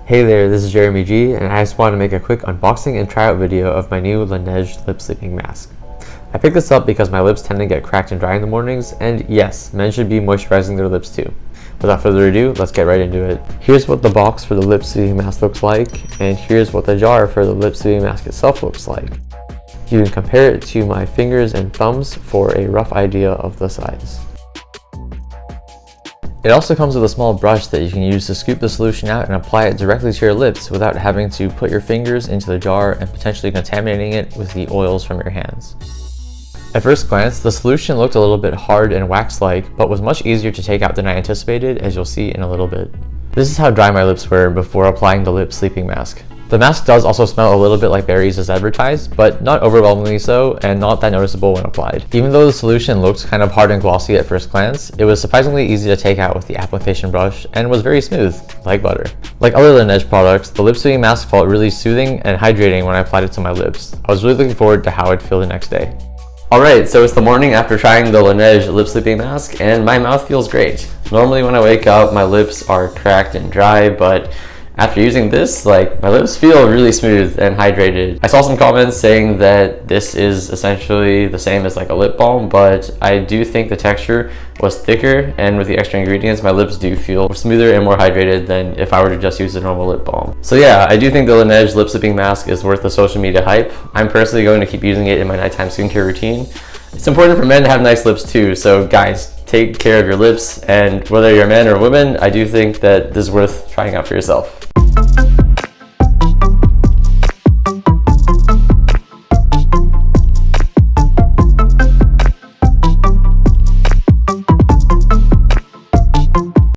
Hey there, this is Jeremy G, and I just wanted to make a quick unboxing and tryout video of my new LANEIGE Lip Sleeping Mask. I picked this up because my lips tend to get cracked and dry in the mornings, and yes, men should be moisturizing their lips too. Without further ado, let's get right into it. Here's what the box for the lip sleeping mask looks like, and here's what the jar for the lip sleeping mask itself looks like. You can compare it to my fingers and thumbs for a rough idea of the size. It also comes with a small brush that you can use to scoop the solution out and apply it directly to your lips without having to put your fingers into the jar and potentially contaminating it with the oils from your hands. At first glance, the solution looked a little bit hard and wax-like, but was much easier to take out than I anticipated, as you'll see in a little bit. This is how dry my lips were before applying the lip sleeping mask. The mask does also smell a little bit like berries as advertised, but not overwhelmingly so and not that noticeable when applied. Even though the solution looked kind of hard and glossy at first glance, it was surprisingly easy to take out with the application brush and was very smooth, like butter. Like other LANEIGE products, the lip sleeping mask felt really soothing and hydrating when I applied it to my lips. I was really looking forward to how I'd feel the next day. Alright, so it's the morning after trying the LANEIGE lip sleeping mask and my mouth feels great. Normally when I wake up, my lips are cracked and dry, but after using this, my lips feel really smooth and hydrated. I saw some comments saying that this is essentially the same as like a lip balm, but I do think the texture was thicker, and with the extra ingredients, my lips do feel smoother and more hydrated than if I were to just use a normal lip balm. So yeah, I do think the LANEIGE lip sleeping mask is worth the social media hype. I'm personally going to keep using it in my nighttime skincare routine. It's important for men to have nice lips too, so guys, take care of your lips, and whether you're a man or a woman, I do think that this is worth trying out for yourself.